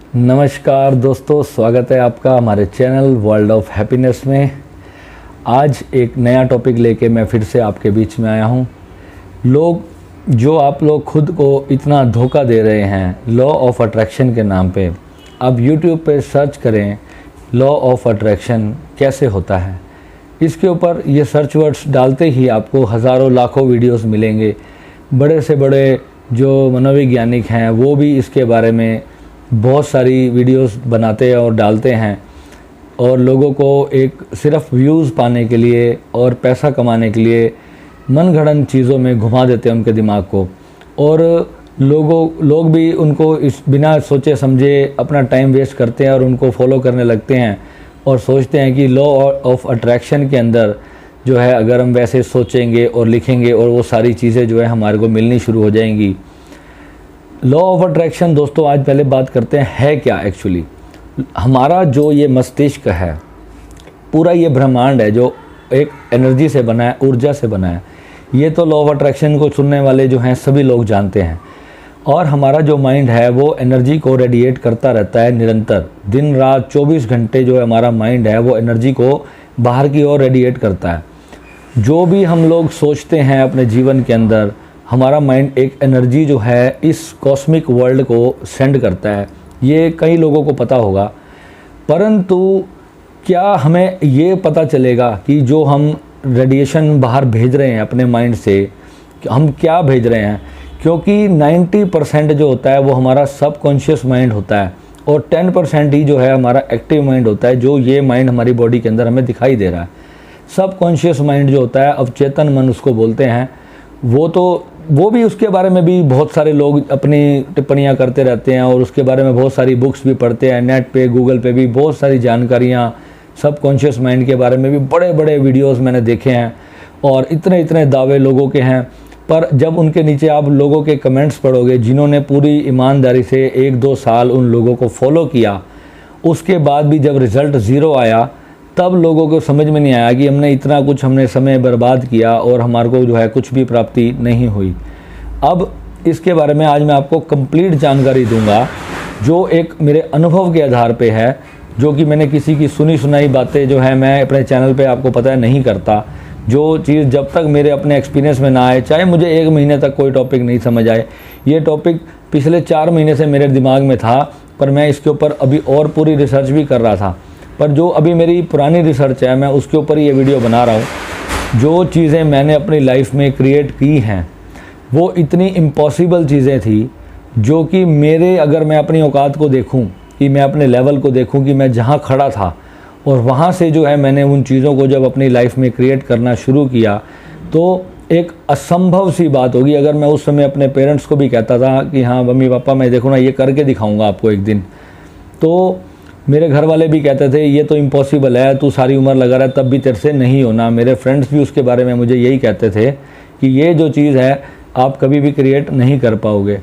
नमस्कार दोस्तों, स्वागत है आपका हमारे चैनल वर्ल्ड ऑफ हैप्पीनेस में। आज एक नया टॉपिक लेके मैं फिर से आपके बीच में आया हूँ। आप लोग खुद को इतना धोखा दे रहे हैं लॉ ऑफ अट्रैक्शन के नाम पे। अब यूट्यूब पे सर्च करें लॉ ऑफ अट्रैक्शन कैसे होता है, इसके ऊपर ये सर्च वर्ड्स डालते ही आपको हज़ारों लाखों वीडियोस मिलेंगे। बड़े से बड़े जो मनोवैज्ञानिक हैं वो भी इसके बारे में बहुत सारी वीडियोस बनाते और डालते हैं, और लोगों को एक सिर्फ व्यूज़ पाने के लिए और पैसा कमाने के लिए मनगढ़ंत चीज़ों में घुमा देते हैं उनके दिमाग को। और लोग भी उनको इस बिना सोचे समझे अपना टाइम वेस्ट करते हैं और उनको फॉलो करने लगते हैं और सोचते हैं कि लॉ ऑफ अट्रैक्शन के अंदर जो है अगर हम वैसे सोचेंगे और लिखेंगे और वो सारी चीज़ें जो है हमारे को मिलनी शुरू हो जाएंगी। लॉ ऑफ अट्रैक्शन दोस्तों, आज पहले बात करते हैं है क्या एक्चुअली। हमारा जो ये मस्तिष्क है, पूरा ये ब्रह्मांड है जो एक एनर्जी से बना है, ऊर्जा से बना है। ये तो लॉ ऑफ अट्रैक्शन को सुनने वाले जो हैं सभी लोग जानते हैं। और हमारा जो माइंड है वो एनर्जी को रेडिएट करता रहता है निरंतर, दिन रात 24 घंटे जो है हमारा माइंड है वो एनर्जी को बाहर की ओर रेडिएट करता है। जो भी हम लोग सोचते हैं अपने जीवन के अंदर, हमारा माइंड एक एनर्जी जो है इस कॉस्मिक वर्ल्ड को सेंड करता है। ये कई लोगों को पता होगा, परंतु क्या हमें ये पता चलेगा कि जो हम रेडिएशन बाहर भेज रहे हैं अपने माइंड से, हम क्या भेज रहे हैं? क्योंकि 90% जो होता है वो हमारा सबकॉन्शियस माइंड होता है और 10% ही जो है हमारा एक्टिव माइंड होता है, जो ये माइंड हमारी बॉडी के अंदर हमें दिखाई दे रहा है। सबकॉन्शियस माइंड जो होता है, अवचेतन मन उसको बोलते हैं, वो भी उसके बारे में भी बहुत सारे लोग अपनी टिप्पणियां करते रहते हैं और उसके बारे में बहुत सारी बुक्स भी पढ़ते हैं। नेट पे, गूगल पे भी बहुत सारी जानकारियां सबकॉन्शियस माइंड के बारे में भी बड़े बड़े वीडियोस मैंने देखे हैं और इतने इतने दावे लोगों के हैं। पर जब उनके नीचे आप लोगों के कमेंट्स पढ़ोगे जिन्होंने पूरी ईमानदारी से 1-2 साल उन लोगों को फॉलो किया, उसके बाद भी जब रिज़ल्ट ज़ीरो आया तब लोगों को समझ में नहीं आया कि हमने समय बर्बाद किया और हमारे को जो है कुछ भी प्राप्ति नहीं हुई। अब इसके बारे में आज मैं आपको कंप्लीट जानकारी दूंगा, जो एक मेरे अनुभव के आधार पे है, जो कि मैंने किसी की सुनी सुनाई बातें जो है मैं अपने चैनल पे आपको पता है नहीं करता। जो चीज़ जब तक मेरे अपने एक्सपीरियंस में ना आए, चाहे मुझे 1 महीने तक कोई टॉपिक नहीं समझ आए, ये टॉपिक पिछले 4 महीने से मेरे दिमाग में था, पर मैं इसके ऊपर अभी और पूरी रिसर्च भी कर रहा था। पर जो अभी मेरी पुरानी रिसर्च है मैं उसके ऊपर ये वीडियो बना रहा हूँ। जो चीज़ें मैंने अपनी लाइफ में क्रिएट की हैं वो इतनी इम्पॉसिबल चीज़ें थी, जो कि अगर मैं अपनी औकात को देखूँ, कि मैं अपने लेवल को देखूँ कि मैं जहाँ खड़ा था और वहाँ से जो है मैंने उन चीज़ों को जब अपनी लाइफ में क्रिएट करना शुरू किया तो एक असंभव सी बात होगी। अगर मैं उस समय अपने पेरेंट्स को भी कहता था कि हाँ मम्मी पापा मैं देखो ना ये करके दिखाऊँगा आपको एक दिन, तो मेरे घर वाले भी कहते थे ये तो इम्पॉसिबल है, तू सारी उम्र लगा रहा है तब भी तेरे से नहीं होना। मेरे फ्रेंड्स भी उसके बारे में मुझे यही कहते थे कि ये जो चीज़ है आप कभी भी क्रिएट नहीं कर पाओगे।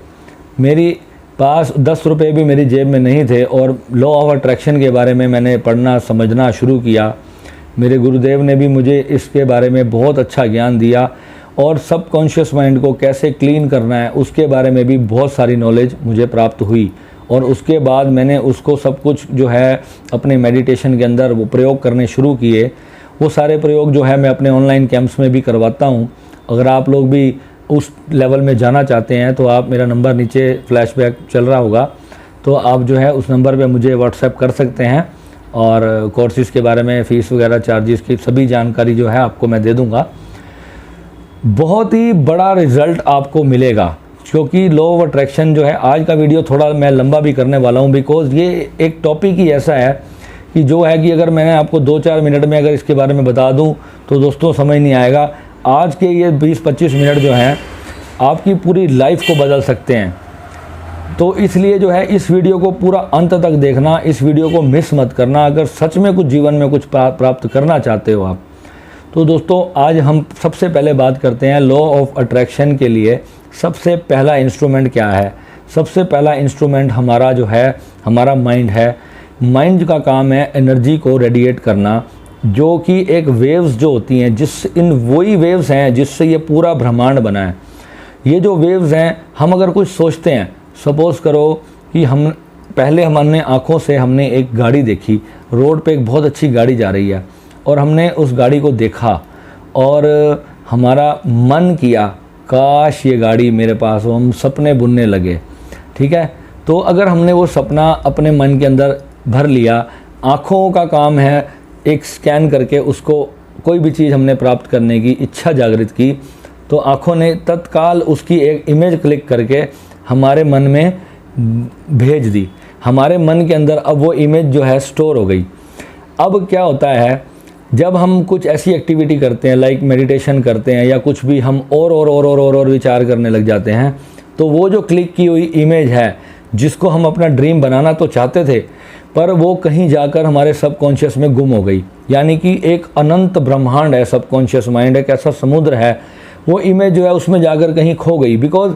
मेरी पास 10 रुपये भी मेरी जेब में नहीं थे और लॉ ऑफ अट्रैक्शन के बारे में मैंने पढ़ना समझना शुरू किया। मेरे गुरुदेव ने भी मुझे इसके बारे में बहुत अच्छा ज्ञान दिया और सबकॉन्शियस माइंड को कैसे क्लीन करना है उसके बारे में भी बहुत सारी नॉलेज मुझे प्राप्त हुई। और उसके बाद मैंने उसको सब कुछ जो है अपने मेडिटेशन के अंदर वो प्रयोग करने शुरू किए। वो सारे प्रयोग जो है मैं अपने ऑनलाइन कैंप्स में भी करवाता हूँ। अगर आप लोग भी उस लेवल में जाना चाहते हैं तो आप, मेरा नंबर नीचे फ्लैशबैक चल रहा होगा, तो आप जो है उस नंबर पे मुझे व्हाट्सएप कर सकते हैं और कोर्सेज़ के बारे में, फ़ीस वगैरह, चार्जेस की सभी जानकारी जो है आपको मैं दे दूँगा। बहुत ही बड़ा रिज़ल्ट आपको मिलेगा, क्योंकि लॉ ऑफ अट्रैक्शन जो है, आज का वीडियो थोड़ा मैं लंबा भी करने वाला हूँ, बिकॉज़ ये एक टॉपिक ही ऐसा है कि जो है कि अगर मैंने आपको 2-4 मिनट में अगर इसके बारे में बता दूँ तो दोस्तों समझ नहीं आएगा। आज के ये 20-25 मिनट जो हैं आपकी पूरी लाइफ को बदल सकते हैं। तो इसलिए जो है इस वीडियो को पूरा अंत तक देखना, इस वीडियो को मिस मत करना अगर सच में कुछ जीवन में कुछ प्राप्त करना चाहते हो आप। तो दोस्तों आज हम सबसे पहले बात करते हैं लॉ ऑफ अट्रैक्शन के लिए सबसे पहला इंस्ट्रूमेंट क्या है। सबसे पहला इंस्ट्रूमेंट हमारा जो है, हमारा माइंड है। माइंड का काम है एनर्जी को रेडिएट करना, जो कि एक वेव्स जो होती हैं, वही वेव्स हैं जिससे ये पूरा ब्रह्मांड बना है। ये जो वेव्स हैं, हम अगर कुछ सोचते हैं, सपोज़ करो कि हम पहले हमने आँखों से हमने एक गाड़ी देखी, रोड पे एक बहुत अच्छी गाड़ी जा रही है और हमने उस गाड़ी को देखा और हमारा मन किया काश ये गाड़ी मेरे पास हो, हम सपने बुनने लगे। ठीक है, तो अगर हमने वो सपना अपने मन के अंदर भर लिया, आँखों का काम है एक स्कैन करके उसको कोई भी चीज़ हमने प्राप्त करने की इच्छा जागृत की, तो आँखों ने तत्काल उसकी एक इमेज क्लिक करके हमारे मन में भेज दी। हमारे मन के अंदर अब वो इमेज जो है स्टोर हो गई। अब क्या होता है, जब हम कुछ ऐसी एक्टिविटी करते हैं लाइक मेडिटेशन करते हैं या कुछ भी, हम और विचार करने लग जाते हैं, तो वो जो क्लिक की हुई इमेज है जिसको हम अपना ड्रीम बनाना तो चाहते थे, पर वो कहीं जाकर हमारे सबकॉन्शियस में गुम हो गई। यानी कि एक अनंत ब्रह्मांड है सबकॉन्शियस माइंड, एक ऐसा समुद्र है, वो इमेज जो है उसमें जाकर कहीं खो गई। बिकॉज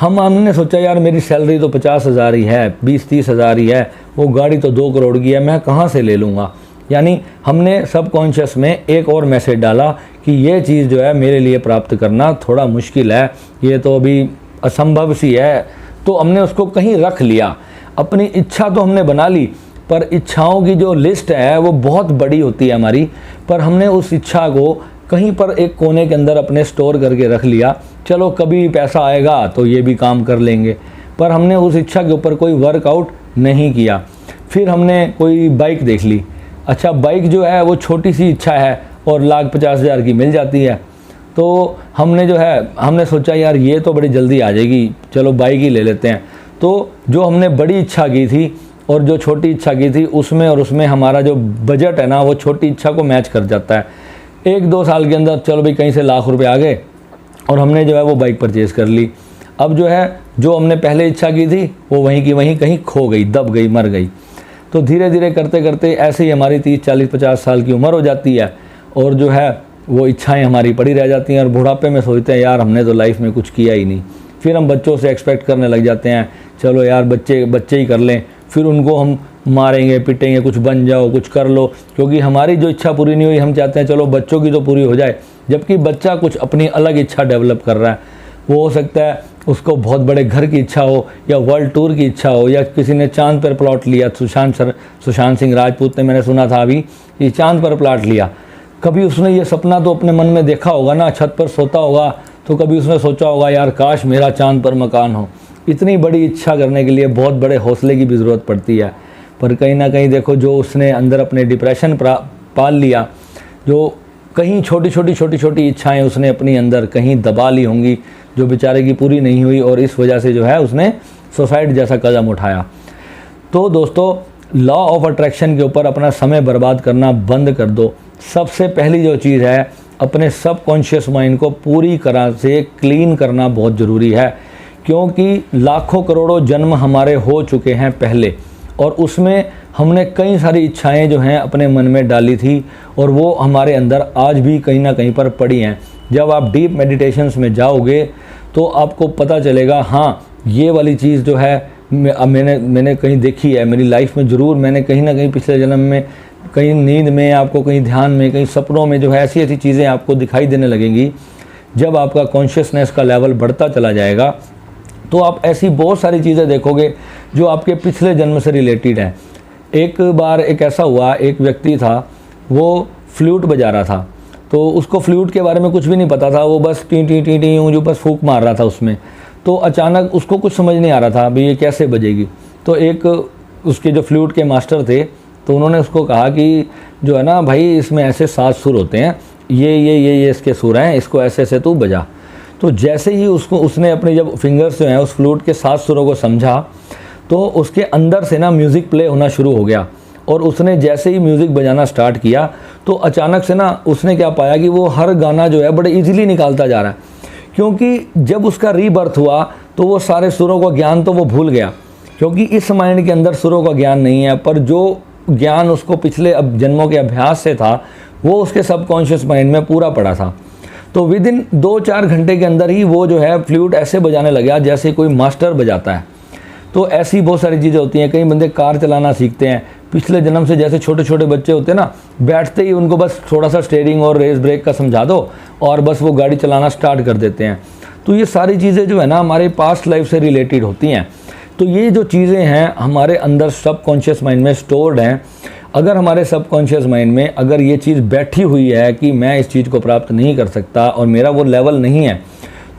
हमने सोचा यार मेरी सैलरी तो 50,000 ही है, 20-30 हज़ार ही है, वो गाड़ी तो 2 करोड़ की है, मैं कहाँ से ले लूँगा। यानी हमने सबकॉन्शियस में एक और मैसेज डाला कि ये चीज़ जो है मेरे लिए प्राप्त करना थोड़ा मुश्किल है, ये तो अभी असंभव सी है। तो हमने उसको कहीं रख लिया। अपनी इच्छा तो हमने बना ली, पर इच्छाओं की जो लिस्ट है वो बहुत बड़ी होती है हमारी, पर हमने उस इच्छा को कहीं पर एक कोने के अंदर अपने स्टोर करके रख लिया। चलो कभी पैसा आएगा तो ये भी काम कर लेंगे, पर हमने उस इच्छा के ऊपर कोई वर्कआउट नहीं किया। फिर हमने कोई बाइक देख ली। अच्छा, बाइक जो है वो छोटी सी इच्छा है और 1,50,000 की मिल जाती है, तो हमने सोचा यार ये तो बड़ी जल्दी आ जाएगी, चलो बाइक ही ले लेते हैं। तो जो हमने बड़ी इच्छा की थी और जो छोटी इच्छा की थी उसमें हमारा जो बजट है ना वो छोटी इच्छा को मैच कर जाता है। 1-2 साल के अंदर चलो भाई कहीं से लाख रुपए आ गए और हमने जो है वो बाइक परचेज़ कर ली। अब जो हमने पहले इच्छा की थी वो वहीं की वहीं कहीं खो गई, दब गई, मर गई। तो धीरे धीरे करते करते ऐसे ही हमारी 30, 40, 50 साल की उम्र हो जाती है और जो है वो इच्छाएं हमारी पड़ी रह जाती हैं और बुढ़ापे में सोचते हैं यार हमने तो लाइफ में कुछ किया ही नहीं। फिर हम बच्चों से एक्सपेक्ट करने लग जाते हैं, चलो यार बच्चे ही कर लें, फिर उनको हम मारेंगे पीटेंगे, कुछ बन जाओ, कुछ कर लो, क्योंकि हमारी जो इच्छा पूरी नहीं हुई, हम चाहते हैं चलो बच्चों की तो पूरी हो जाए, जबकि बच्चा कुछ अपनी अलग इच्छा डेवलप कर रहा है। वो हो सकता है उसको बहुत बड़े घर की इच्छा हो या वर्ल्ड टूर की इच्छा हो, या किसी ने चांद पर प्लॉट लिया। सुशांत सिंह राजपूत ने, मैंने सुना था अभी, कि चांद पर प्लॉट लिया। कभी उसने ये सपना तो अपने मन में देखा होगा ना, छत पर सोता होगा तो कभी उसने सोचा होगा यार काश मेरा चांद पर मकान हो। इतनी बड़ी इच्छा करने के लिए बहुत बड़े हौसले की भी ज़रूरत पड़ती है। पर कहीं ना कहीं देखो, जो उसने अंदर अपने डिप्रेशन पाल लिया, जो कहीं छोटी इच्छाएं उसने अपनी अंदर कहीं दबा ली होंगी, जो बेचारे की पूरी नहीं हुई, और इस वजह से जो है उसने सुसाइड जैसा कदम उठाया। तो दोस्तों, लॉ ऑफ अट्रैक्शन के ऊपर अपना समय बर्बाद करना बंद कर दो। सबसे पहली जो चीज़ है, अपने सबकॉन्शियस माइंड को पूरी तरह से क्लीन करना बहुत ज़रूरी है, क्योंकि लाखों करोड़ों जन्म हमारे हो चुके हैं पहले, और उसमें हमने कई सारी इच्छाएं जो हैं अपने मन में डाली थी, और वो हमारे अंदर आज भी कहीं ना कहीं पर पड़ी हैं। जब आप डीप मेडिटेशंस में जाओगे तो आपको पता चलेगा, हाँ ये वाली चीज़ जो है मैंने कहीं देखी है मेरी लाइफ में, ज़रूर मैंने कहीं ना कहीं पिछले जन्म में, कहीं नींद में आपको, कहीं ध्यान में, कहीं सपनों में जो है ऐसी चीज़ें आपको दिखाई देने लगेंगी। जब आपका कॉन्शियसनेस का लेवल बढ़ता चला जाएगा तो आप ऐसी बहुत सारी चीज़ें देखोगे जो आपके पिछले जन्म से रिलेटेड हैं। एक बार एक ऐसा हुआ, एक व्यक्ति था, वो फ्लूट बजा रहा था, तो उसको फ्लूट के बारे में कुछ भी नहीं पता था, वो बस टी टी टी टी यूँ जो बस फूंक मार रहा था उसमें। तो अचानक उसको कुछ समझ नहीं आ रहा था भाई ये कैसे बजेगी। तो एक उसके जो फ्लूट के मास्टर थे, तो उन्होंने उसको कहा कि जो है ना भाई, इसमें ऐसे 7 सुर होते हैं, ये इसके सुर हैं, इसको ऐसे ऐसे तू बजा। तो जैसे ही उसने अपने जब फिंगर्स जो हैं उस फ्लूट के 7 सुरों को समझा, तो उसके अंदर से ना म्यूज़िक प्ले होना शुरू हो गया। और उसने जैसे ही म्यूज़िक बजाना स्टार्ट किया तो अचानक से ना उसने क्या पाया कि वो हर गाना जो है बड़े इजीली निकालता जा रहा है, क्योंकि जब उसका रीबर्थ हुआ तो वो सारे सुरों का ज्ञान तो वो भूल गया, क्योंकि इस माइंड के अंदर सुरों का ज्ञान नहीं है। पर जो ज्ञान उसको पिछले जन्मों के अभ्यास से था वो उसके सबकॉन्शियस माइंड में पूरा पड़ा था। तो विद इन 2-4 घंटे के अंदर ही वो जो है फ्लूट ऐसे बजाने लगा जैसे कोई मास्टर बजाता है। तो ऐसी बहुत सारी चीज़ें होती हैं। कई बंदे कार चलाना सीखते हैं पिछले जन्म से, जैसे छोटे छोटे बच्चे होते हैं ना, बैठते ही उनको बस थोड़ा सा स्टीयरिंग और रेस ब्रेक का समझा दो और बस वो गाड़ी चलाना स्टार्ट कर देते हैं। तो ये सारी चीज़ें जो है ना हमारे पास्ट लाइफ से रिलेटेड होती हैं। तो ये जो चीज़ें हैं हमारे अंदर सबकॉन्शियस माइंड में स्टोर्ड हैं। अगर हमारे सबकॉन्शियस माइंड में अगर ये चीज़ बैठी हुई है कि मैं इस चीज़ को प्राप्त नहीं कर सकता और मेरा वो लेवल नहीं है,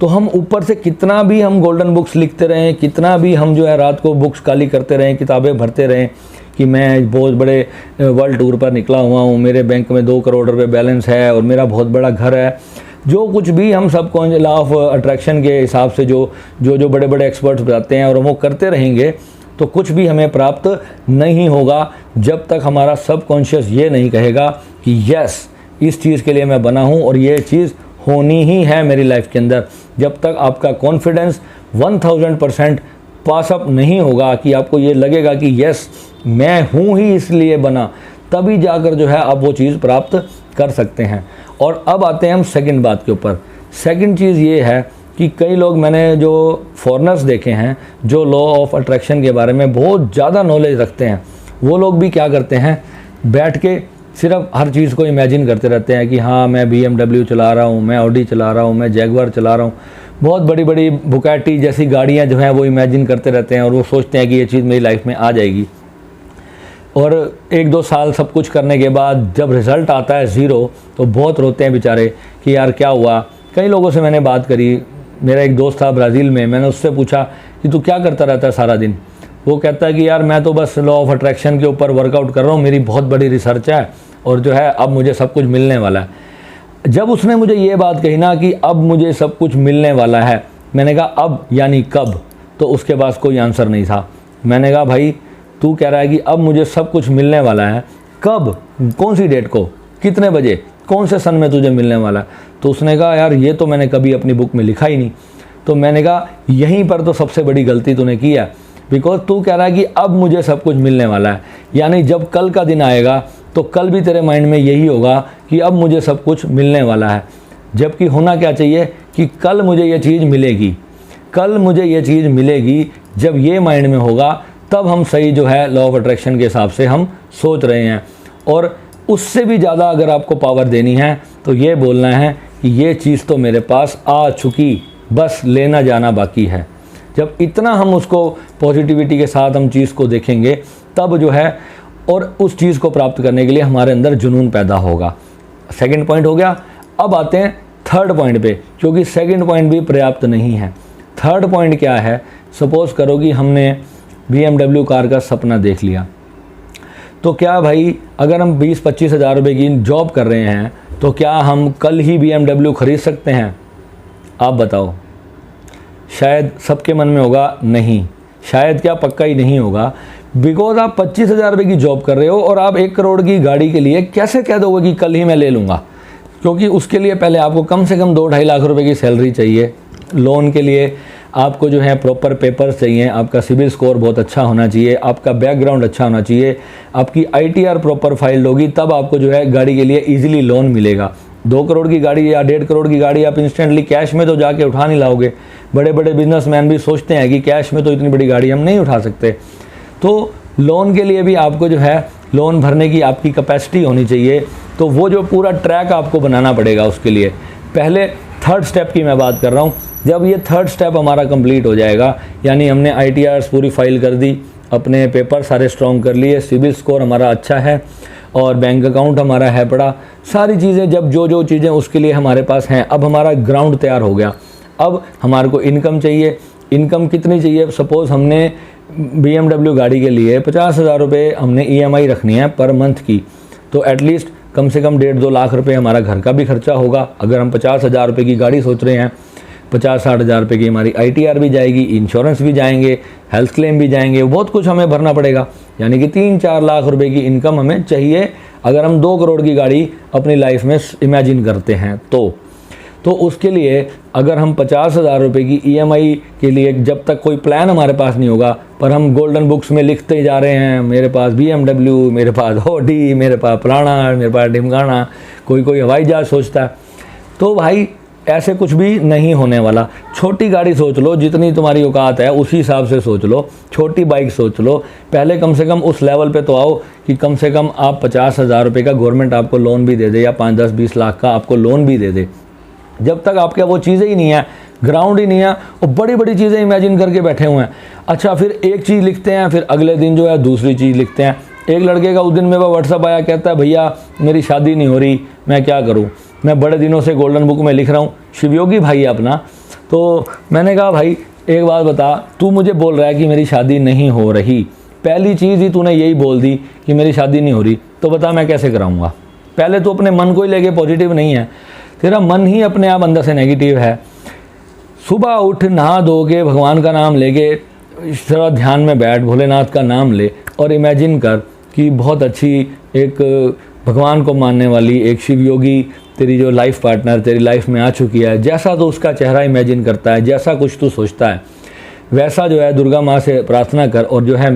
तो हम ऊपर से कितना भी हम गोल्डन बुक्स लिखते रहें, कितना भी हम जो है रात को बुक्स खाली करते रहें, किताबें भरते रहें कि मैं बहुत बड़े वर्ल्ड टूर पर निकला हुआ हूँ, मेरे बैंक में 2 करोड़ रुपए बैलेंस है और मेरा बहुत बड़ा घर है, जो कुछ भी हम सबको लॉ ऑफ अट्रैक्शन के हिसाब से जो बड़े बड़े एक्सपर्ट्स बताते हैं और वो करते रहेंगे, तो कुछ भी हमें प्राप्त नहीं होगा जब तक हमारा सबकॉन्शियस ये नहीं कहेगा कि यस, इस चीज़ के लिए मैं बना हूँ और ये चीज़ होनी ही है मेरी लाइफ के अंदर। जब तक आपका कॉन्फिडेंस 1000% पास अप नहीं होगा कि आपको ये लगेगा कि यस, मैं हूँ ही इसलिए बना, तभी जाकर जो है आप वो चीज़ प्राप्त कर सकते हैं। और अब आते हैं हम सेकंड बात के ऊपर। सेकंड चीज़ ये है कि कई लोग, मैंने जो फॉरेनर्स देखे हैं जो लॉ ऑफ अट्रैक्शन के बारे में बहुत ज़्यादा नॉलेज रखते हैं, वो लोग भी क्या करते हैं, बैठ के सिर्फ हर चीज़ को इमेजिन करते रहते हैं कि हाँ मैं BMW चला रहा हूँ, मैं ऑडी चला रहा हूँ, मैं जैगवार चला रहा हूँ, बहुत बड़ी बड़ी बुगाटी जैसी गाड़ियाँ जो हैं वो इमेजिन करते रहते हैं और वो सोचते हैं कि ये चीज़ मेरी लाइफ में आ जाएगी। और 1-2 साल सब कुछ करने के बाद जब रिज़ल्ट आता है ज़ीरो, तो बहुत रोते हैं बेचारे कि यार क्या हुआ। कई लोगों से मैंने बात करी, मेरा एक दोस्त था ब्राज़ील में, मैंने उससे पूछा कि तू क्या करता रहता है सारा दिन। वो कहता है कि यार मैं तो बस लॉ ऑफ अट्रैक्शन के ऊपर वर्कआउट कर रहा हूँ, मेरी बहुत बड़ी रिसर्च है और जो है अब मुझे सब कुछ मिलने वाला है। जब उसने मुझे ये बात कही ना कि अब मुझे सब कुछ मिलने वाला है, मैंने कहा अब यानी कब? तो उसके पास कोई आंसर नहीं था। मैंने कहा भाई तू कह रहा है कि अब मुझे सब कुछ मिलने वाला है, कब, कौन सी डेट को, कितने बजे, कौन से सन में तुझे मिलने वाला है? तो उसने कहा यार ये तो मैंने कभी अपनी बुक में लिखा ही नहीं। तो मैंने कहा यहीं पर तो सबसे बड़ी गलती तूने की है, बिकॉज तू कह रहा है कि अब मुझे सब कुछ मिलने वाला है, यानी जब कल का दिन आएगा तो कल भी तेरे माइंड में यही होगा कि अब मुझे सब कुछ मिलने वाला है। जबकि होना क्या चाहिए कि कल मुझे ये चीज़ मिलेगी, कल मुझे ये चीज़ मिलेगी। जब ये माइंड में होगा तब हम सही जो है लॉ ऑफ अट्रैक्शन के हिसाब से हम सोच रहे हैं। और उससे भी ज़्यादा अगर आपको पावर देनी है तो ये बोलना है कि ये चीज़ तो मेरे पास आ चुकी, बस लेना जाना बाकी है। जब इतना हम उसको पॉजिटिविटी के साथ हम चीज़ को देखेंगे तब जो है और उस चीज़ को प्राप्त करने के लिए हमारे अंदर जुनून पैदा होगा। सेकंड पॉइंट हो गया। अब आते हैं थर्ड पॉइंट पे, क्योंकि सेकंड पॉइंट भी पर्याप्त नहीं है। थर्ड पॉइंट क्या है? सपोज़ करो कि हमने BMW कार का सपना देख लिया, तो क्या भाई अगर हम 20-25 हज़ार रुपये की जॉब कर रहे हैं तो क्या हम कल ही BMW खरीद सकते हैं? आप बताओ। शायद सबके मन में होगा नहीं, शायद क्या पक्का ही नहीं होगा। बिकॉज आप 25 हज़ार रुपये की जॉब कर रहे हो और आप 1 करोड़ की गाड़ी के लिए कैसे कह दोगे कि कल ही मैं ले लूँगा? क्योंकि उसके लिए पहले आपको कम से कम 2-2.5 लाख रुपए की सैलरी चाहिए। लोन के लिए आपको जो है प्रॉपर पेपर्स चाहिए, आपका सिविल स्कोर बहुत अच्छा होना चाहिए, आपका बैकग्राउंड अच्छा होना चाहिए, आपकी ITR प्रॉपर फाइल्ड होगी, तब आपको जो है गाड़ी के लिए ईजिली लोन मिलेगा। 2 करोड़ की गाड़ी या 1.5 करोड़ की गाड़ी आप इंस्टेंटली कैश में तो जाके उठा नहीं लाओगे। बड़े बड़े बिजनेसमैन भी सोचते हैं कि कैश में तो इतनी बड़ी गाड़ी हम नहीं उठा सकते। तो लोन के लिए भी आपको जो है लोन भरने की आपकी कैपेसिटी होनी चाहिए। तो वो जो पूरा ट्रैक आपको बनाना पड़ेगा उसके लिए। पहले थर्ड स्टेप की मैं बात कर रहा हूँ। जब ये थर्ड स्टेप हमारा कंप्लीट हो जाएगा, यानी हमने ITRs पूरी फाइल कर दी, अपने पेपर सारे स्ट्रॉन्ग कर लिए, सिविल स्कोर हमारा अच्छा है और बैंक अकाउंट हमारा है बड़ा, सारी चीज़ें जब जो चीज़ें उसके लिए हमारे पास हैं, अब हमारा ग्राउंड तैयार हो गया। अब हमारे को इनकम चाहिए। इनकम कितनी चाहिए? सपोज़ हमने BMW गाड़ी के लिए 50 हज़ार रुपये हमने EMI रखनी है पर मंथ की, तो एटलीस्ट कम से कम 1.5-2 लाख रुपए हमारा घर का भी खर्चा होगा। अगर हम 50 हज़ार रुपये की गाड़ी सोच रहे हैं, 50-60 हज़ार रुपये की हमारी ITR भी जाएगी, इंश्योरेंस भी जाएंगे, हेल्थ क्लेम भी जाएंगे, बहुत कुछ हमें भरना पड़ेगा। यानी कि 3-4 लाख रुपए की इनकम हमें चाहिए अगर हम 2 करोड़ की गाड़ी अपनी लाइफ में इमेजिन करते हैं। तो उसके लिए अगर हम 50 हज़ार रुपये की EMI के लिए जब तक कोई प्लान हमारे पास नहीं होगा, पर हम गोल्डन बुक्स में लिखते जा रहे हैं, मेरे पास BMW, मेरे पास ऑडी, मेरे पास फलाना, मेरे पास ढिमकाना, कोई हवाई जहाज सोचता है, तो भाई ऐसे कुछ भी नहीं होने वाला। छोटी गाड़ी सोच लो, जितनी तुम्हारी औकात है उसी हिसाब से सोच लो। छोटी बाइक सोच लो। पहले कम से कम उस लेवल पे तो आओ कि कम से कम आप 50 हज़ार रुपये का गवर्नमेंट आपको लोन भी दे दे या 5-10-20 लाख का आपको लोन भी दे दे। जब तक आपके वो चीज़ें ही नहीं है ग्राउंड ही नहीं है और बड़ी बड़ी चीज़ें इमेजिन करके बैठे हुए हैं। अच्छा, फिर एक चीज़ लिखते हैं, फिर अगले दिन जो है दूसरी चीज़ लिखते हैं। एक लड़के का उस दिन मेरे पास व्हाट्सअप आया, कहता है भैया मेरी शादी नहीं हो रही, मैं क्या करूं, मैं बड़े दिनों से गोल्डन बुक में लिख रहा हूं। शिवयोगी भाई है अपना। तो मैंने कहा भाई एक बात बता, तू मुझे बोल रहा है कि मेरी शादी नहीं हो रही, पहली चीज़ ही तूने यही बोल दी कि मेरी शादी नहीं हो रही, तो बता मैं कैसे कराऊंगा। पहले तो अपने मन को ही लेके पॉजिटिव नहीं है, तेरा मन ही अपने आप अंदर से नेगेटिव है। सुबह उठ, नहा धो के भगवान का नाम लेके थोड़ा ध्यान में बैठ, भोलेनाथ का नाम ले और इमेजिन कर कि बहुत अच्छी एक भगवान को मानने वाली एक शिव योगी तेरी जो लाइफ पार्टनर तेरी लाइफ में आ चुकी है। जैसा तो उसका चेहरा इमेजिन करता है, जैसा कुछ तू सोचता है, वैसा जो है दुर्गा माँ से प्रार्थना कर और जो है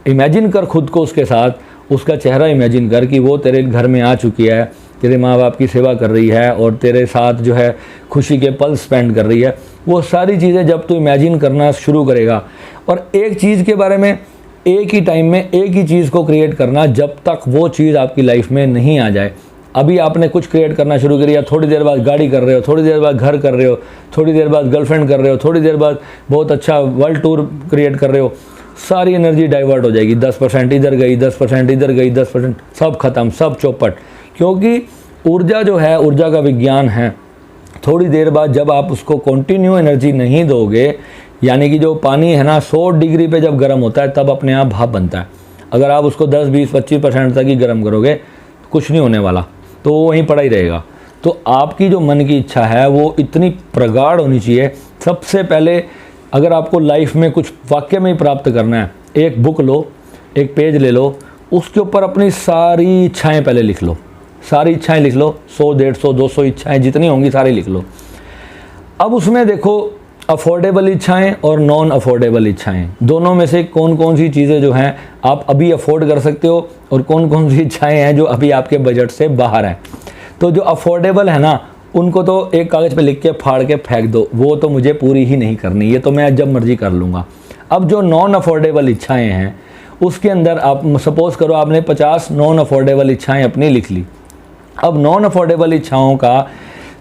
इमेजिन कर खुद को उसके साथ, उसका चेहरा इमेजिन कर कि वो तेरे घर में आ चुकी है, तेरे माँ बाप की सेवा कर रही है और तेरे साथ जो है खुशी के पल स्पेंड कर रही है। वो सारी चीज़ें जब तू इमेजिन करना शुरू करेगा, और एक चीज़ के बारे में एक ही टाइम में एक ही चीज़ को क्रिएट करना जब तक वो चीज़ आपकी लाइफ में नहीं आ जाए। अभी आपने कुछ क्रिएट करना शुरू किया, थोड़ी देर बाद गाड़ी कर रहे हो, थोड़ी देर बाद घर कर रहे हो, थोड़ी देर बाद गर्लफ्रेंड कर रहे हो, थोड़ी देर बाद बहुत अच्छा वर्ल्ड टूर क्रिएट कर रहे हो, सारी एनर्जी डाइवर्ट हो जाएगी। 10% इधर गई, 10% इधर गई, 10% सब खत्म, सब चौपट। क्योंकि ऊर्जा जो है, ऊर्जा का विज्ञान है, थोड़ी देर बाद जब आप उसको कंटिन्यू एनर्जी नहीं दोगे, यानी कि जो पानी है ना 100 डिग्री पे जब गर्म होता है तब अपने आप भाप बनता है। अगर आप उसको 10, 20, 25% तक ही गर्म करोगे तो कुछ नहीं होने वाला, तो वो वहीं पड़ा ही रहेगा। तो आपकी जो मन की इच्छा है वो इतनी प्रगाढ़ होनी चाहिए। सबसे पहले अगर आपको लाइफ में कुछ वाकई में ही प्राप्त करना है, एक बुक लो, एक पेज ले लो, उसके ऊपर अपनी सारी इच्छाएं पहले लिख लो, सारी इच्छाएं लिख लो, 100, 150, 200 इच्छाएं जितनी होंगी सारी लिख लो। अब उसमें देखो अफोर्डेबल इच्छाएं और नॉन अफोर्डेबल इच्छाएं, दोनों में से कौन कौन सी चीज़ें जो हैं आप अभी अफोर्ड कर सकते हो और कौन कौन सी इच्छाएं हैं जो अभी आपके बजट से बाहर हैं। तो जो अफोर्डेबल है ना, उनको तो एक कागज़ पे लिख के फाड़ के फेंक दो, वो तो मुझे पूरी ही नहीं करनी, ये तो मैं जब मर्जी कर लूँगा। अब जो नॉन अफोर्डेबल इच्छाएँ हैं उसके अंदर आप सपोज़ करो आपने 50 नॉन अफोर्डेबल इच्छाएँ अपनी लिख ली। अब नॉन अफोर्डेबल इच्छाओं का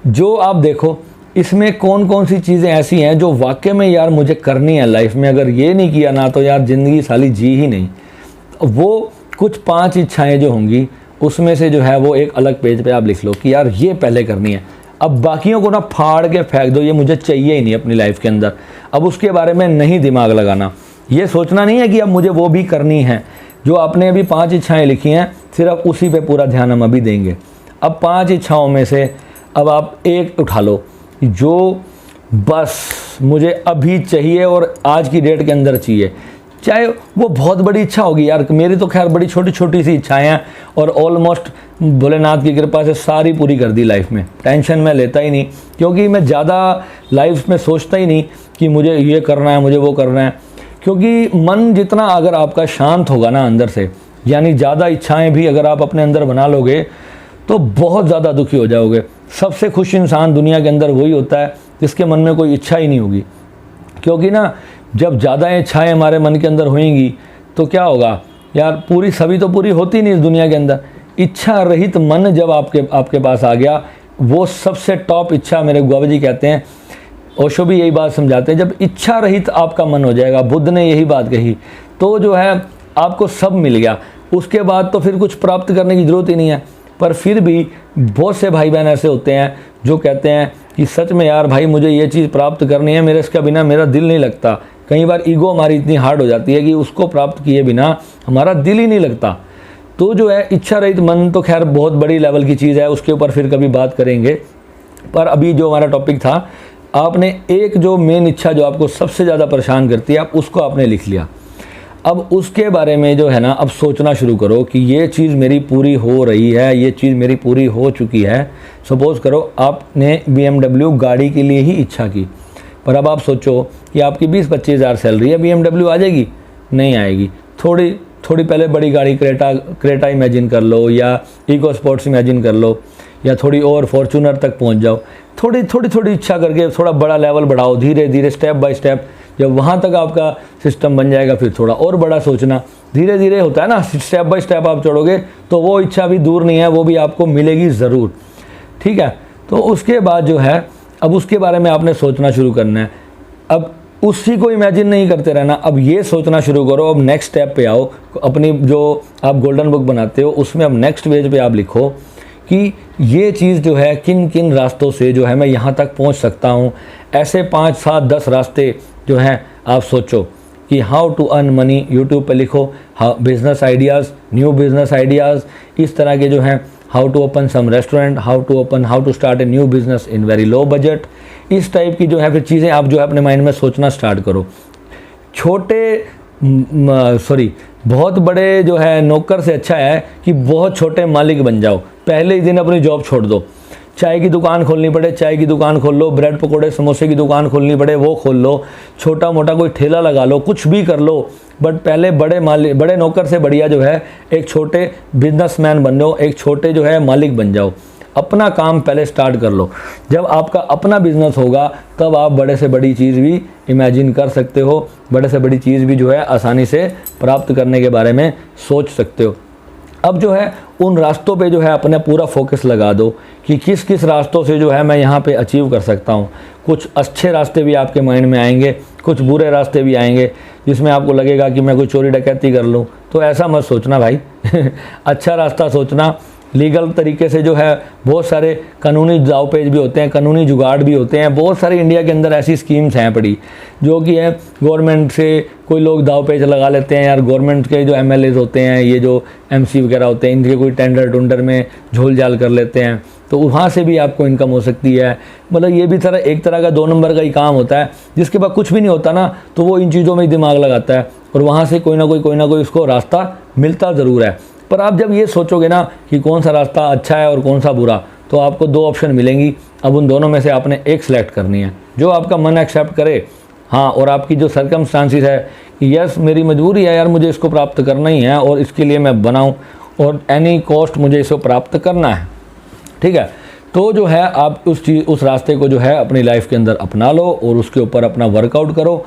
जो आप देखो इसमें कौन कौन सी चीज़ें ऐसी हैं जो वाकई में यार मुझे करनी है लाइफ में, अगर ये नहीं किया ना तो यार ज़िंदगी साली जी ही नहीं। वो कुछ 5 इच्छाएं जो होंगी उसमें से जो है वो एक अलग पेज पे आप लिख लो कि यार ये पहले करनी है। अब बाकियों को ना फाड़ के फेंक दो, ये मुझे चाहिए ही नहीं अपनी लाइफ के अंदर। अब उसके बारे में नहीं दिमाग लगाना, ये सोचना नहीं है कि अब मुझे वो भी करनी है। जो आपने अभी 5 इच्छाएँ लिखी हैं सिर्फ उसी पर पूरा ध्यान हम अभी देंगे। अब 5 इच्छाओं में से अब आप एक उठा लो जो बस मुझे अभी चाहिए और आज की डेट के अंदर चाहिए। चाहे वो बहुत बड़ी इच्छा होगी यार, मेरी तो खैर बड़ी छोटी छोटी सी इच्छाएं हैं और ऑलमोस्ट भोलेनाथ की कृपा से सारी पूरी कर दी लाइफ में। टेंशन मैं लेता ही नहीं क्योंकि मैं ज़्यादा लाइफ में सोचता ही नहीं कि मुझे ये करना है, मुझे वो करना है। क्योंकि मन जितना अगर आपका शांत होगा ना अंदर से, यानी ज़्यादा इच्छाएँ भी अगर आप अपने अंदर बना लोगे तो बहुत ज़्यादा दुखी हो जाओगे। सबसे खुश इंसान दुनिया के अंदर वही होता है जिसके मन में कोई इच्छा ही नहीं होगी। क्योंकि ना जब ज़्यादा इच्छाएं हमारे मन के अंदर होंगी तो क्या होगा यार, पूरी सभी तो पूरी होती नहीं इस दुनिया के अंदर। इच्छा रहित मन जब आपके पास आ गया, वो सबसे टॉप इच्छा मेरे बाबा जी कहते हैं, ओशो भी यही बात समझाते हैं, जब इच्छा रहित आपका मन हो जाएगा, बुद्ध ने यही बात कही, तो जो है आपको सब मिल गया। उसके बाद तो फिर कुछ प्राप्त करने की ज़रूरत ही नहीं है। पर फिर भी बहुत से भाई बहन ऐसे होते हैं जो कहते हैं कि सच में यार भाई मुझे ये चीज़ प्राप्त करनी है, मेरे इसका बिना मेरा दिल नहीं लगता। कई बार ईगो हमारी इतनी हार्ड हो जाती है कि उसको प्राप्त किए बिना हमारा दिल ही नहीं लगता। तो जो है इच्छा रहित मन तो खैर बहुत बड़ी लेवल की चीज़ है, उसके ऊपर फिर कभी बात करेंगे। पर अभी जो हमारा टॉपिक था, आपने एक जो मेन इच्छा जो आपको सबसे ज़्यादा परेशान करती है, आप उसको आपने लिख लिया। अब उसके बारे में जो है ना अब सोचना शुरू करो कि ये चीज़ मेरी पूरी हो रही है, ये चीज़ मेरी पूरी हो चुकी है। सपोज़ करो आपने BMW गाड़ी के लिए ही इच्छा की, पर अब आप सोचो कि आपकी 20-25 हज़ार सैलरी है, BMW आ जाएगी? नहीं आएगी। थोड़ी पहले बड़ी गाड़ी क्रेटा इमेजिन कर लो, या इको स्पोर्ट्स इमेजिन कर लो, या थोड़ी और फॉर्चूनर तक पहुंच जाओ। थोड़ी इच्छा करके थोड़ा बड़ा लेवल बढ़ाओ, धीरे धीरे स्टेप बाय स्टेप। जब वहाँ तक आपका सिस्टम बन जाएगा फिर थोड़ा और बड़ा सोचना। धीरे धीरे होता है ना, स्टेप बाय स्टेप आप चढ़ोगे तो वो इच्छा भी दूर नहीं है, वो भी आपको मिलेगी ज़रूर। ठीक है, तो उसके बाद जो है अब उसके बारे में आपने सोचना शुरू करना है। अब उसी को इमेजिन नहीं करते रहना, अब ये सोचना शुरू करो। अब नेक्स्ट स्टेप पे आओ, अपनी जो आप गोल्डन बुक बनाते हो उसमें अब नेक्स्ट पेज पे आप लिखो कि ये चीज़ जो है किन किन रास्तों से जो है मैं यहाँ तक पहुँच सकता हूँ। ऐसे 5, 7, 10 रास्ते जो हैं आप सोचो कि how to earn money, YouTube पे लिखो how business ideas, new business ideas, इस तरह के जो हैं how to open some restaurant, how to start a new business in very low budget, इस टाइप की जो है फिर चीज़ें आप जो है अपने माइंड में सोचना स्टार्ट करो। बहुत बड़े जो है नौकर से अच्छा है कि बहुत छोटे मालिक बन जाओ। पहले ही दिन अपनी जॉब छोड़ दो। चाय की दुकान खोलनी पड़े चाय की दुकान खोल लो, ब्रेड पकोड़े समोसे की दुकान खोलनी पड़े वो खोल लो, छोटा मोटा कोई ठेला लगा लो, कुछ भी कर लो, बट पहले बड़े नौकर से बढ़िया जो है एक छोटे बिजनेसमैन बन जाओ, एक छोटे जो है मालिक बन जाओ। अपना काम पहले स्टार्ट कर लो। जब आपका अपना बिजनेस होगा तब आप बड़े से बड़ी चीज़ भी इमेजिन कर सकते हो, बड़े से बड़ी चीज़ भी जो है आसानी से प्राप्त करने के बारे में सोच सकते हो। अब जो है उन रास्तों पे जो है अपना पूरा फोकस लगा दो कि किस किस रास्तों से जो है मैं यहाँ पे अचीव कर सकता हूँ। कुछ अच्छे रास्ते भी आपके माइंड में आएंगे, कुछ बुरे रास्ते भी आएंगे जिसमें आपको लगेगा कि मैं कोई चोरी डकैती कर लूँ, तो ऐसा मत सोचना भाई अच्छा रास्ता सोचना। लीगल तरीके से जो है बहुत सारे कानूनी दावपेच भी होते हैं, कानूनी जुगाड़ भी होते हैं। बहुत सारी इंडिया के अंदर ऐसी स्कीम्स हैं पड़ी जो कि है गवर्नमेंट से कोई लोग दावपेच लगा लेते हैं यार। गवर्नमेंट के जो एमएलएज होते हैं, ये जो एमसी वगैरह होते हैं, इनके कोई टेंडर टुंडर में झोल झाल कर लेते हैं, तो वहाँ से भी आपको इनकम हो सकती है। मतलब ये भी एक तरह का 2 नंबर का ही काम होता है। जिसके पास कुछ भी नहीं होता ना, तो वो इन चीज़ों में ही दिमाग लगाता है और वहाँ से कोई ना कोई उसको रास्ता मिलता ज़रूर है। पर आप जब ये सोचोगे ना कि कौन सा रास्ता अच्छा है और कौन सा बुरा, तो आपको 2 ऑप्शन मिलेंगी। अब उन दोनों में से आपने एक सिलेक्ट करनी है, जो आपका मन एक्सेप्ट करे। हाँ, और आपकी जो सर्कमस्टांसिस है कि यस मेरी मजबूरी है यार, मुझे इसको प्राप्त करना ही है और इसके लिए मैं बनाऊँ और एनी कॉस्ट मुझे इसको प्राप्त करना है, ठीक है। तो जो है आप उस रास्ते को जो है अपनी लाइफ के अंदर अपना लो और उसके ऊपर अपना वर्कआउट करो।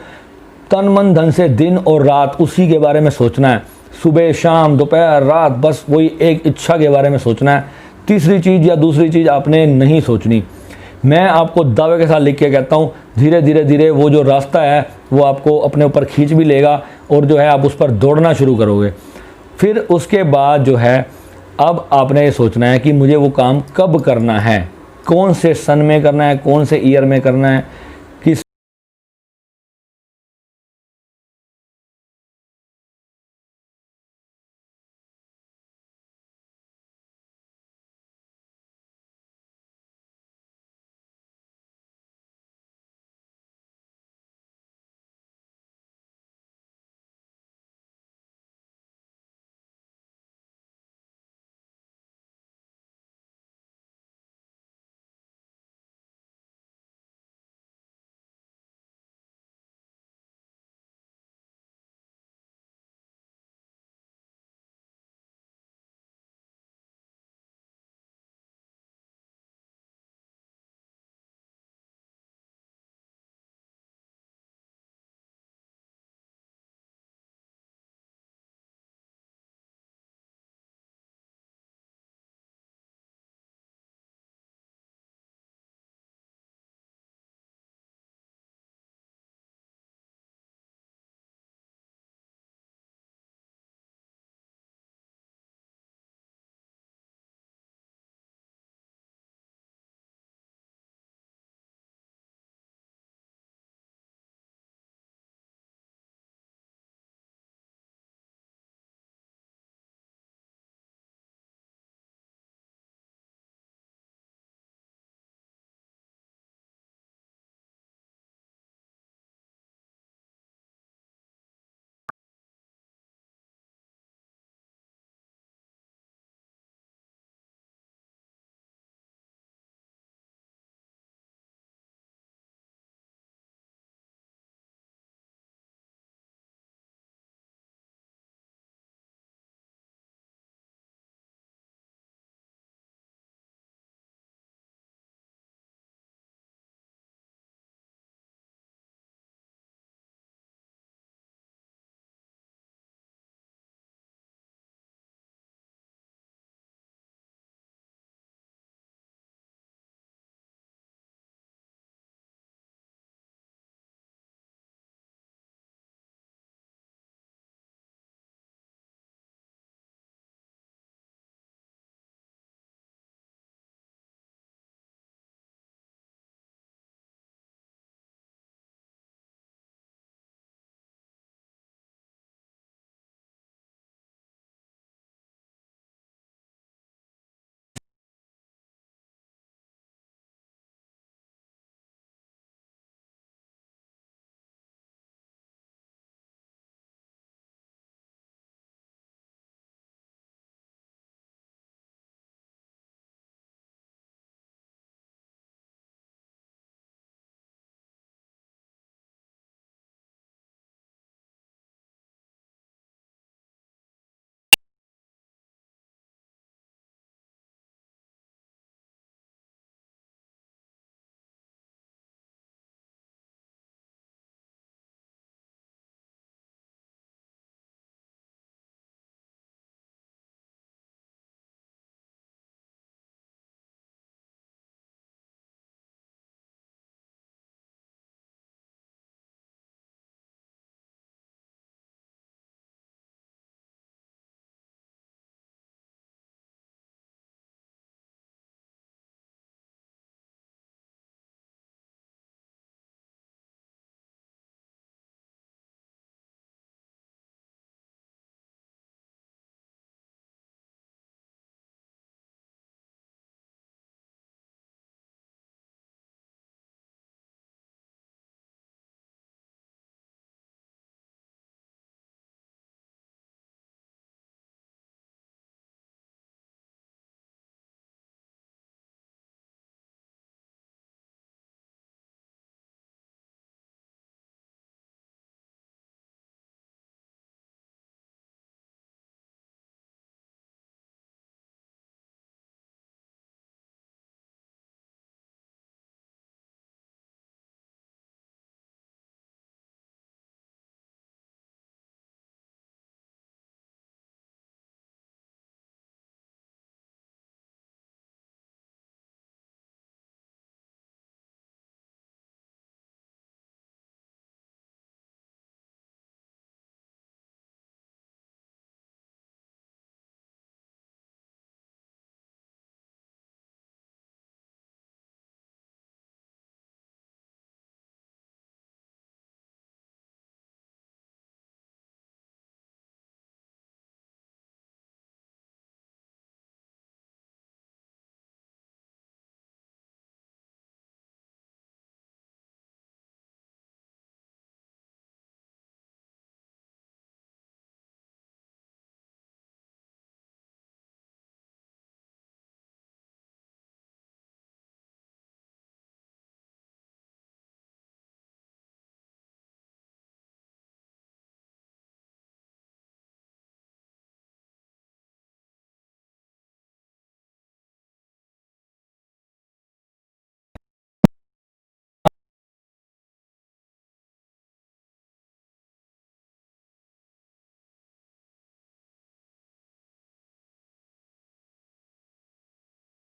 तन मन धन से दिन और रात उसी के बारे में सोचना है। सुबह शाम दोपहर रात बस वही एक इच्छा के बारे में सोचना है। तीसरी चीज़ या दूसरी चीज़ आपने नहीं सोचनी। मैं आपको दावे के साथ लिख के कहता हूँ, धीरे धीरे वो जो रास्ता है वो आपको अपने ऊपर खींच भी लेगा और जो है आप उस पर दौड़ना शुरू करोगे। फिर उसके बाद जो है अब आपने ये सोचना है कि मुझे वो काम कब करना है, कौन से सन में करना है, कौन से ईयर में करना है,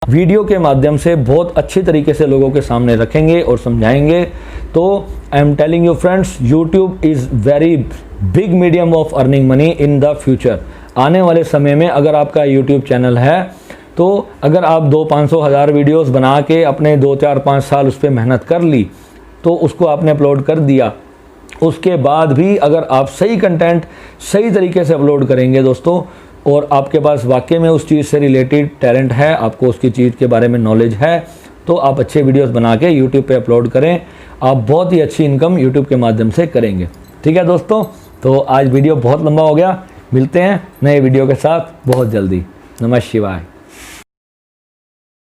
वीडियो के माध्यम से बहुत अच्छी तरीके से लोगों के सामने रखेंगे और समझाएंगे। तो I am telling you friends, YouTube is very big medium of earning money in the future. आने वाले समय में अगर आपका यूट्यूब चैनल है तो अगर आप 200-500-1000 वीडियोस बना के अपने 2-4-5 साल उस पर मेहनत कर ली, तो उसको आपने अपलोड कर दिया, उसके बाद भी अगर आप सही कंटेंट सही तरीके से अपलोड करेंगे दोस्तों, और आपके पास वाकई में उस चीज़ से रिलेटेड टैलेंट है, आपको उसकी चीज़ के बारे में नॉलेज है, तो आप अच्छे वीडियोस बना के यूट्यूब पे अपलोड करें। आप बहुत ही अच्छी इनकम यूट्यूब के माध्यम से करेंगे। ठीक है दोस्तों, तो आज वीडियो बहुत लंबा हो गया। मिलते हैं नए वीडियो के साथ बहुत जल्दी। नमः शिवाय।